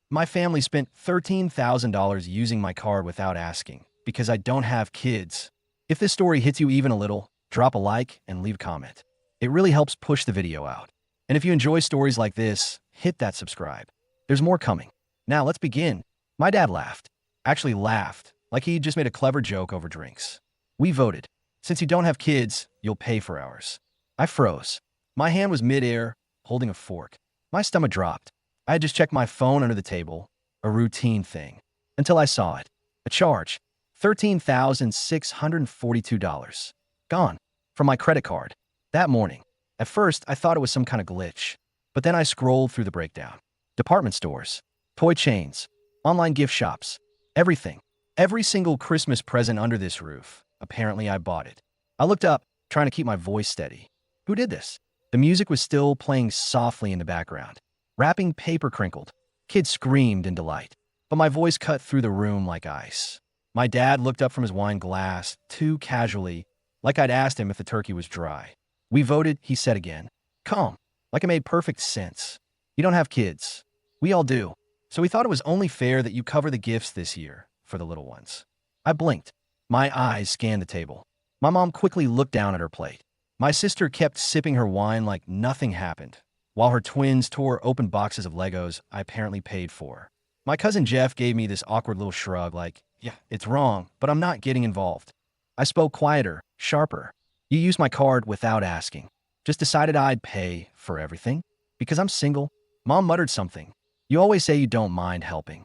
My family spent $13,000 using my card without asking because I don't have kids. If this story hits you even a little, drop a like and leave a comment. It really helps push the video out. And if you enjoy stories like this, hit that subscribe. There's more coming. Now let's begin. My dad laughed. Actually laughed, like he just made a clever joke over drinks. We voted. Since you don't have kids, you'll pay for ours. I froze. My hand was midair, holding a fork. My stomach dropped. I had just checked my phone under the table, a routine thing, until I saw it. A charge. $13,642. Gone. From my credit card. That morning. At first, I thought it was some kind of glitch. But then I scrolled through the breakdown. Department stores. Toy chains. Online gift shops. Everything. Every single Christmas present under this roof. Apparently, I bought it. I looked up, trying to keep my voice steady. Who did this? The music was still playing softly in the background. Wrapping paper crinkled. Kids screamed in delight. But my voice cut through the room like ice. My dad looked up from his wine glass, too casually, like I'd asked him if the turkey was dry. We voted, he said again. Calm, like it made perfect sense. You don't have kids. We all do. So we thought it was only fair that you cover the gifts this year for the little ones. I blinked. My eyes scanned the table. My mom quickly looked down at her plate. My sister kept sipping her wine like nothing happened, while her twins tore open boxes of Legos I apparently paid for. My cousin Jeff gave me this awkward little shrug like, yeah, it's wrong, but I'm not getting involved. I spoke quieter, sharper. You used my card without asking. Just decided I'd pay for everything. Because I'm single. Mom muttered something. You always say you don't mind helping.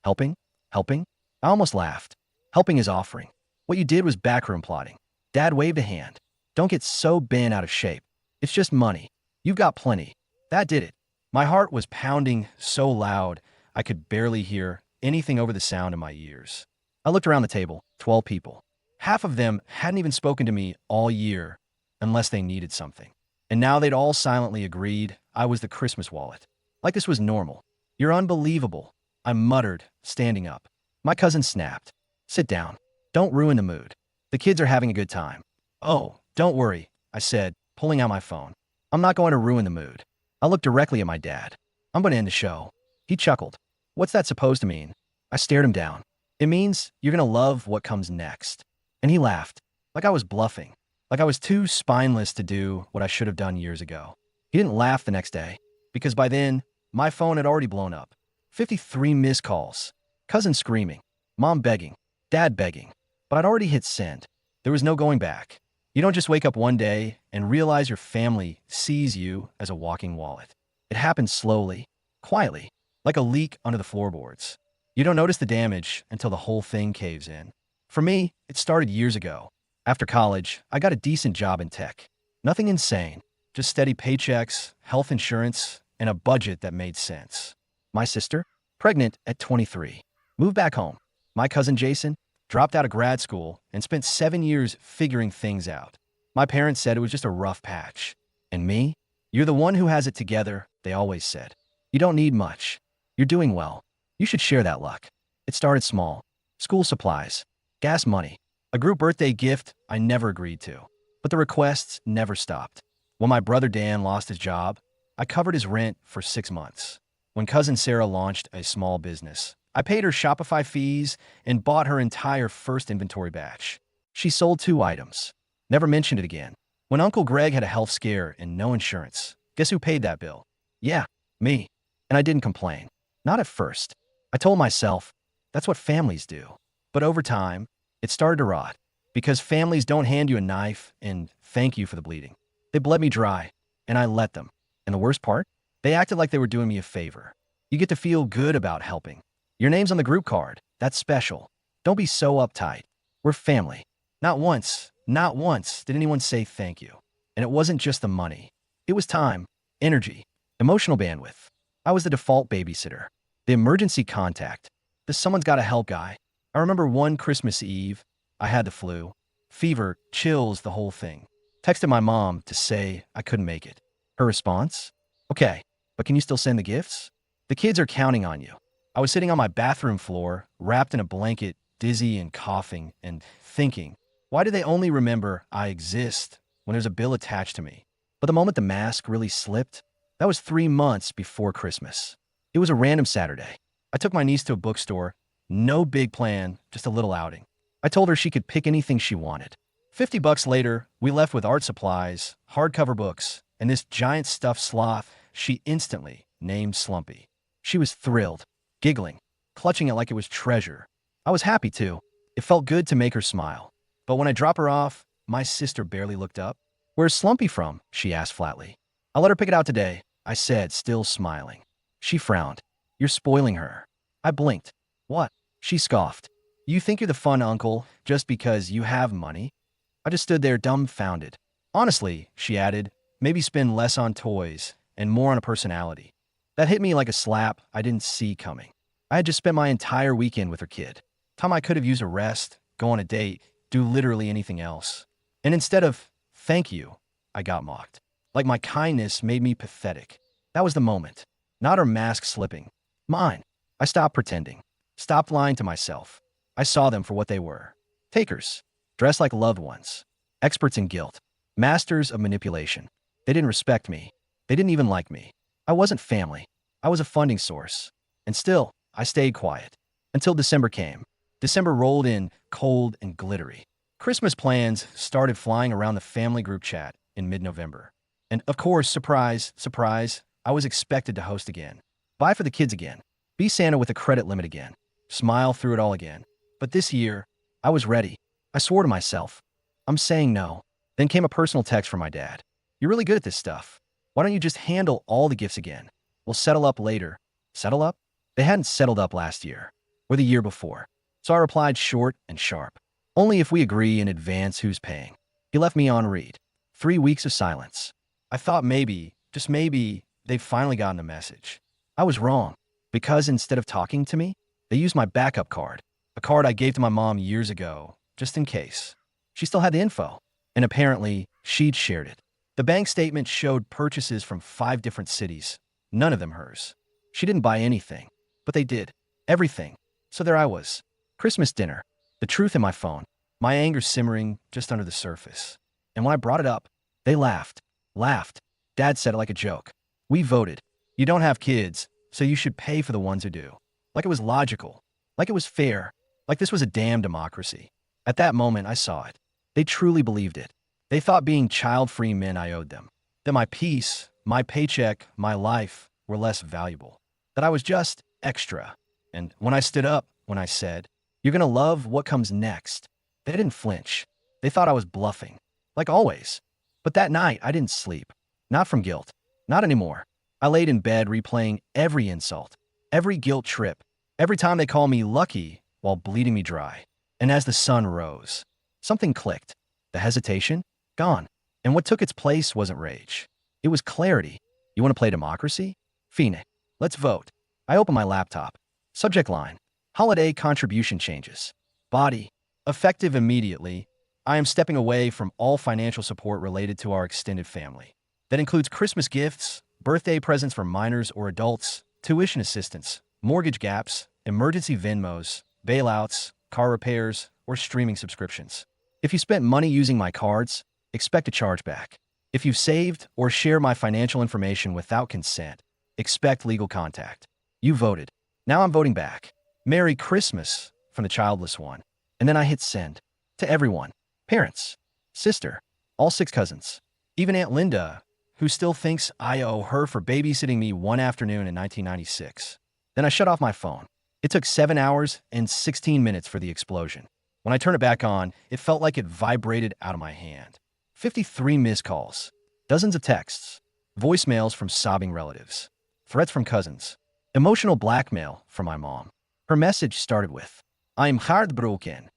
Helping? Helping? I almost laughed. Helping is offering. What you did was backroom plotting. Dad waved a hand. Don't get so bent out of shape. It's just money. You've got plenty. That did it. My heart was pounding so loud I could barely hear anything over the sound in my ears. I looked around the table, 12 people. Half of them hadn't even spoken to me all year unless they needed something. And now they'd all silently agreed I was the Christmas wallet. Like this was normal. You're unbelievable, I muttered, standing up. My cousin snapped. Sit down. Don't ruin the mood. The kids are having a good time. Oh, don't worry, I said, pulling out my phone. I'm not going to ruin the mood. I looked directly at my dad. I'm going to end the show. He chuckled. What's that supposed to mean? I stared him down. It means you're going to love what comes next. And he laughed, like I was bluffing, like I was too spineless to do what I should have done years ago. He didn't laugh the next day, because by then, my phone had already blown up. 53 missed calls. Cousin screaming. Mom begging. Dad begging. But I'd already hit send. There was no going back. You don't just wake up one day and realize your family sees you as a walking wallet. It happens slowly, quietly, like a leak under the floorboards. You don't notice the damage until the whole thing caves in. For me, it started years ago. After college, I got a decent job in tech. Nothing insane, just steady paychecks, health insurance, and a budget that made sense. My sister, pregnant at 23, moved back home. My cousin Jason dropped out of grad school and spent 7 years figuring things out. My parents said it was just a rough patch. And me? You're the one who has it together, they always said. You don't need much. You're doing well. You should share that luck. It started small. School supplies. Gas money. A group birthday gift I never agreed to. But the requests never stopped. When my brother Dan lost his job, I covered his rent for 6 months. When cousin Sarah launched a small business, I paid her Shopify fees and bought her entire first inventory batch. She sold 2 items. Never mentioned it again. When Uncle Greg had a health scare and no insurance, guess who paid that bill? Yeah, me. And I didn't complain. Not at first. I told myself, that's what families do. But over time, it started to rot. Because families don't hand you a knife and thank you for the bleeding. They bled me dry, and I let them. And the worst part? They acted like they were doing me a favor. You get to feel good about helping. Your name's on the group card. That's special. Don't be so uptight. We're family. Not once did anyone say thank you. And it wasn't just the money. It was time, energy, emotional bandwidth. I was the default babysitter, the emergency contact, the someone's gotta help guy. I remember one Christmas Eve, I had the flu, fever, chills, the whole thing. Texted my mom to say I couldn't make it. Her response? Okay, but can you still send the gifts? The kids are counting on you. I was sitting on my bathroom floor, wrapped in a blanket, dizzy and coughing, and thinking, why do they only remember I exist when there's a bill attached to me? But the moment the mask really slipped, that was 3 months before Christmas. It was a random Saturday. I took my niece to a bookstore. No big plan, just a little outing. I told her she could pick anything she wanted. $50 later, we left with art supplies, hardcover books, and this giant stuffed sloth she instantly named Slumpy. She was thrilled, giggling, clutching it like it was treasure. I was happy too. It felt good to make her smile. But when I drop her off, my sister barely looked up. "Where's Slumpy from?" she asked flatly. "I'll let her pick it out today," I said, still smiling. She frowned. "You're spoiling her." I blinked. "What?" She scoffed. "You think you're the fun uncle just because you have money?" I just stood there dumbfounded. "Honestly," she added, "maybe spend less on toys and more on a personality." That hit me like a slap I didn't see coming. I had just spent my entire weekend with her kid. Time I could have used a rest, go on a date, do literally anything else. And instead of "thank you," I got mocked. Like my kindness made me pathetic. That was the moment. Not her mask slipping. Mine. I stopped pretending. Stopped lying to myself. I saw them for what they were. Takers. Dressed like loved ones. Experts in guilt. Masters of manipulation. They didn't respect me. They didn't even like me. I wasn't family. I was a funding source. And still, I stayed quiet. Until December came. December rolled in, cold and glittery. Christmas plans started flying around the family group chat in mid-November. And of course, surprise, surprise, I was expected to host again. Buy for the kids again. Be Santa with a credit limit again. Smile through it all again. But this year, I was ready. I swore to myself. I'm saying no. Then came a personal text from my dad. "You're really good at this stuff. Why don't you just handle all the gifts again? We'll settle up later." Settle up? They hadn't settled up last year, or the year before. So I replied short and sharp. "Only if we agree in advance who's paying." He left me on read. 3 weeks of silence. I thought maybe, just maybe, they'd finally gotten the message. I was wrong, because instead of talking to me, they used my backup card, a card I gave to my mom years ago, just in case. She still had the info, and apparently, she'd shared it. The bank statement showed purchases from 5 different cities, none of them hers. She didn't buy anything, but they did. Everything. So there I was. Christmas dinner. The truth in my phone. My anger simmering just under the surface. And when I brought it up, they laughed. Laughed. Dad said it like a joke. "We voted. You don't have kids, so you should pay for the ones who do." Like it was logical. Like it was fair. Like this was a damn democracy. At that moment, I saw it. They truly believed it. They thought being child-free meant I owed them. That my peace, my paycheck, my life were less valuable. That I was just extra. And when I stood up, when I said, "You're gonna love what comes next," they didn't flinch. They thought I was bluffing. Like always. But that night, I didn't sleep. Not from guilt. Not anymore. I laid in bed replaying every insult, every guilt trip, every time they called me lucky while bleeding me dry. And as the sun rose, something clicked. The hesitation? Gone. And what took its place wasn't rage. It was clarity. "You want to play democracy? Fine. Let's vote." I opened my laptop. Subject line. Holiday contribution changes. Body. Effective immediately. I am stepping away from all financial support related to our extended family. That includes Christmas gifts, birthday presents for minors or adults, tuition assistance, mortgage gaps, emergency Venmos, bailouts, car repairs, or streaming subscriptions. If you spent money using my cards, expect a chargeback. If you've saved or share my financial information without consent, expect legal contact. You voted. Now I'm voting back. Merry Christmas from the childless one. And then I hit send. To everyone. Parents. Sister. All 6 cousins. Even Aunt Linda, who still thinks I owe her for babysitting me one afternoon in 1996. Then I shut off my phone. It took 7 hours and 16 minutes for the explosion. When I turned it back on, it felt like it vibrated out of my hand. 53 missed calls. Dozens of texts. Voicemails from sobbing relatives. Threats from cousins. Emotional blackmail from my mom. Her message started with, "I'm heartbroken,"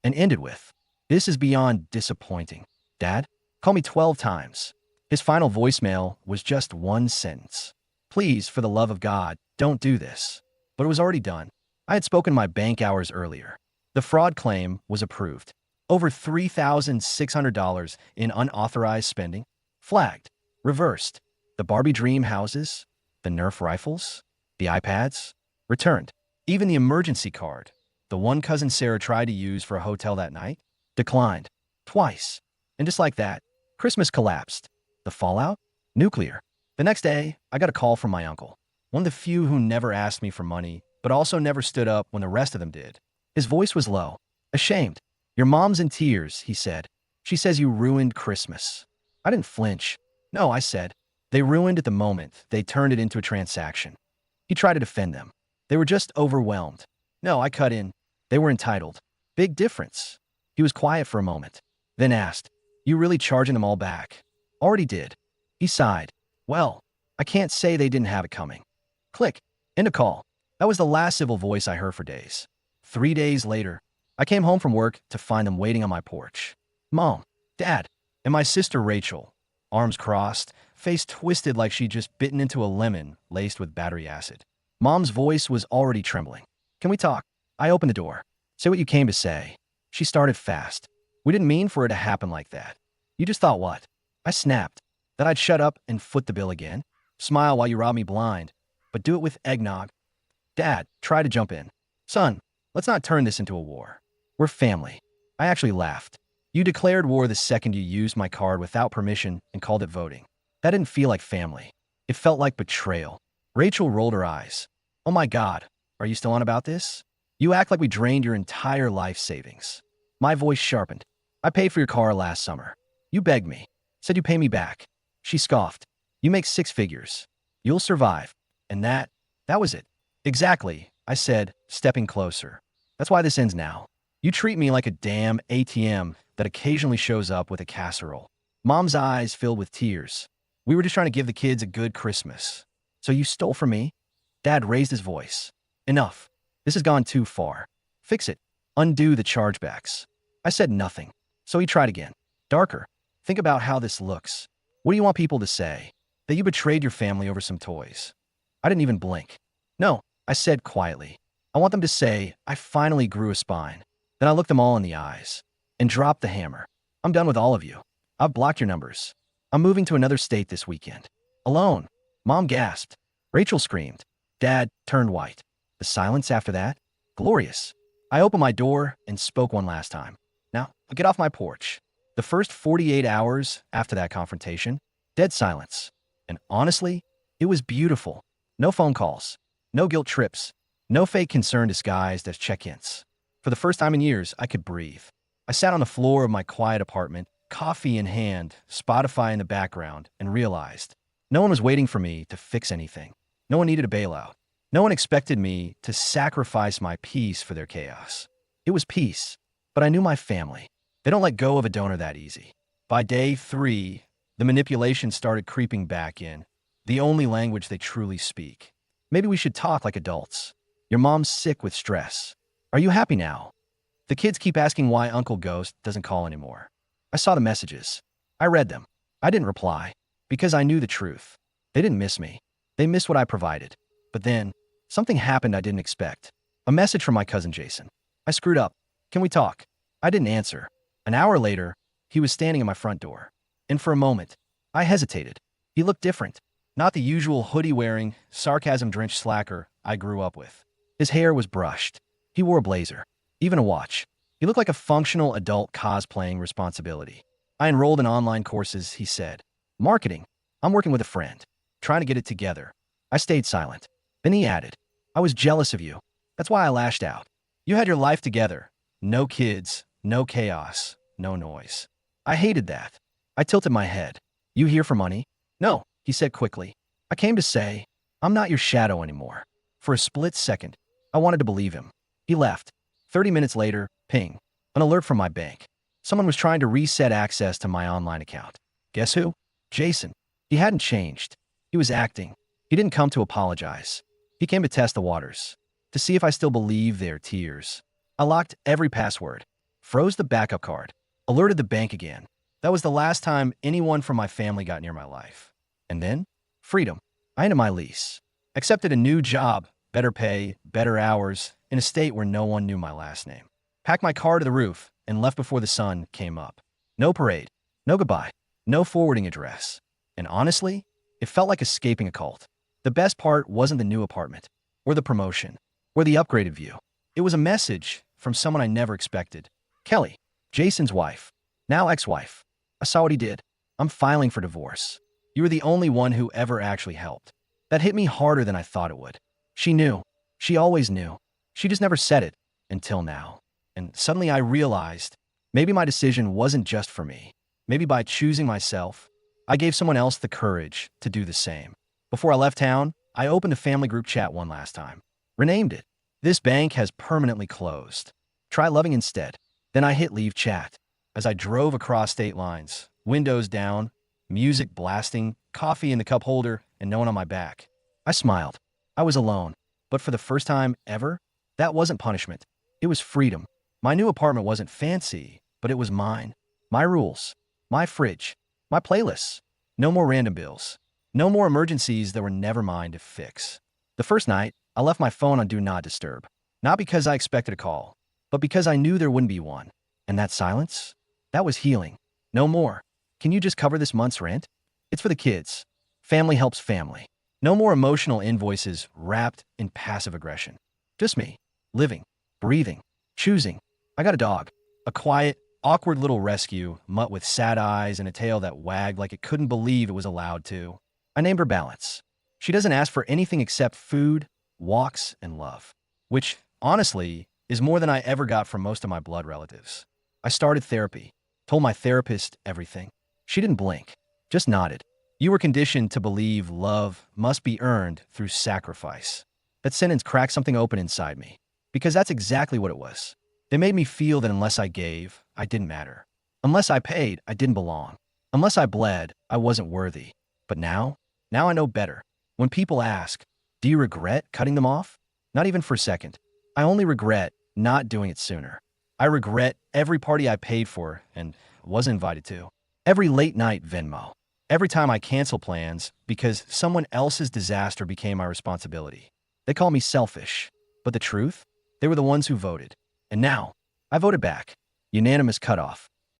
and ended with, "This is beyond disappointing. Dad, call me 12 times." His final voicemail was just one sentence. "Please, for the love of God, don't do this." But it was already done. I had spoken my bank hours earlier. The fraud claim was approved. Over $3,600 in unauthorized spending. Flagged. Reversed. The Barbie dream houses. The Nerf rifles. The iPads. Returned. Even the emergency card, the one cousin Sarah tried to use for a hotel that night, declined. Twice. And just like that, Christmas collapsed. The fallout? Nuclear. The next day, I got a call from my uncle. One of the few who never asked me for money, but also never stood up when the rest of them did. His voice was low, ashamed. Your mom's in tears, he said. She says you ruined Christmas. I didn't flinch. No, I said. They ruined it the moment they turned it into a transaction. He tried to defend them. They were just overwhelmed. No, I cut in. They were entitled. Big difference. He was quiet for a moment, then asked, you really charging them all back? Already did. He sighed. Well, I can't say they didn't have it coming. Click. End of call. That was the last civil voice I heard for days. 3 days later, I came home from work to find them waiting on my porch. Mom, Dad, and my sister Rachel, arms crossed, face twisted like she'd just bitten into a lemon laced with battery acid. Mom's voice was already trembling. Can we talk? I opened the door. Say what you came to say. She started fast. We didn't mean for it to happen like that. You just thought what? I snapped. That I'd shut up and foot the bill again? Smile while you rob me blind, but do it with eggnog. Dad, try to jump in. Son, let's not turn this into a war. We're family. I actually laughed. You declared war the second you used my card without permission and called it voting. That didn't feel like family. It felt like betrayal. Rachel rolled her eyes. Oh my God, are you still on about this? You act like we drained your entire life savings. My voice sharpened. I paid for your car last summer. You begged me. Said you pay me back. She scoffed. You make 6 figures. You'll survive. And that was it. Exactly, I said, stepping closer. That's why this ends now. You treat me like a damn ATM that occasionally shows up with a casserole. Mom's eyes filled with tears. We were just trying to give the kids a good Christmas. So you stole from me? Dad raised his voice. Enough. This has gone too far. Fix it. Undo the chargebacks. I said nothing. So he tried again. Darker. Think about how this looks. What do you want people to say? That you betrayed your family over some toys. I didn't even blink. No, I said quietly. I want them to say, I finally grew a spine. Then I looked them all in the eyes and dropped the hammer. I'm done with all of you. I've blocked your numbers. I'm moving to another state this weekend. Alone. Mom gasped. Rachel screamed. Dad turned white. The silence after that? Glorious. I opened my door and spoke one last time. Now, get off my porch. The first 48 hours after that confrontation, dead silence. And honestly, it was beautiful. No phone calls. No guilt trips. No fake concern disguised as check-ins. For the first time in years, I could breathe. I sat on the floor of my quiet apartment, coffee in hand, Spotify in the background, and realized no one was waiting for me to fix anything. No one needed a bailout. No one expected me to sacrifice my peace for their chaos. It was peace, but I knew my family. They don't let go of a donor that easy. By day 3, the manipulation started creeping back in, the only language they truly speak. Maybe we should talk like adults. Your mom's sick with stress. Are you happy now? The kids keep asking why Uncle Ghost doesn't call anymore. I saw the messages. I read them. I didn't reply, because I knew the truth. They didn't miss me. They missed what I provided. But then, something happened I didn't expect. A message from my cousin Jason. I screwed up. Can we talk? I didn't answer. An hour later, he was standing at my front door. And for a moment, I hesitated. He looked different. Not the usual hoodie-wearing, sarcasm-drenched slacker I grew up with. His hair was brushed. He wore a blazer. Even a watch. He looked like a functional adult cosplaying responsibility. I enrolled in online courses, he said. Marketing. I'm working with a friend. Trying to get it together. I stayed silent. Then he added, I was jealous of you. That's why I lashed out. You had your life together. No kids, no chaos, no noise. I hated that. I tilted my head. You here for money? No, he said quickly. I came to say, I'm not your shadow anymore. For a split second, I wanted to believe him. He left. 30 minutes later, ping. An alert from my bank. Someone was trying to reset access to my online account. Guess who? Jason. He hadn't changed. He was acting. He didn't come to apologize. He came to test the waters, to see if I still believe their tears. I locked every password, froze the backup card, alerted the bank again. That was the last time anyone from my family got near my life. And then, freedom. I ended my lease, accepted a new job, better pay, better hours, in a state where no one knew my last name. Packed my car to the roof and left before the sun came up. No parade, no goodbye, no forwarding address. And honestly, it felt like escaping a cult. The best part wasn't the new apartment, or the promotion, or the upgraded view. It was a message from someone I never expected. Kelly, Jason's wife, now ex-wife. I saw what he did. I'm filing for divorce. You were the only one who ever actually helped. That hit me harder than I thought it would. She knew. She always knew. She just never said it until now. And suddenly I realized maybe my decision wasn't just for me. Maybe by choosing myself, I gave someone else the courage to do the same. Before I left town, I opened a family group chat one last time. Renamed it. This bank has permanently closed. Try loving instead. Then I hit leave chat. As I drove across state lines, windows down, music blasting, coffee in the cup holder, and no one on my back, I smiled. I was alone. But for the first time ever, that wasn't punishment. It was freedom. My new apartment wasn't fancy, but it was mine. My rules. My fridge. My playlists. No more random bills. No more emergencies that were never mine to fix. The first night, I left my phone on Do Not Disturb. Not because I expected a call, but because I knew there wouldn't be one. And that silence? That was healing. No more. Can you just cover this month's rent? It's for the kids. Family helps family. No more emotional invoices wrapped in passive aggression. Just me. Living. Breathing. Choosing. I got a dog. A quiet, awkward little rescue, mutt with sad eyes and a tail that wagged like it couldn't believe it was allowed to. I named her Balance. She doesn't ask for anything except food, walks, and love. Which, honestly, is more than I ever got from most of my blood relatives. I started therapy. Told my therapist everything. She didn't blink. Just nodded. You were conditioned to believe love must be earned through sacrifice. That sentence cracked something open inside me. Because that's exactly what it was. They made me feel that unless I gave, I didn't matter. Unless I paid, I didn't belong. Unless I bled, I wasn't worthy. But now I know better. When people ask, do you regret cutting them off? Not even for a second. I only regret not doing it sooner. I regret every party I paid for and wasn't invited to. Every late night Venmo. Every time I cancel plans because someone else's disaster became my responsibility. They call me selfish. But the truth? They were the ones who voted. And now, I voted back. Unanimous cutoff.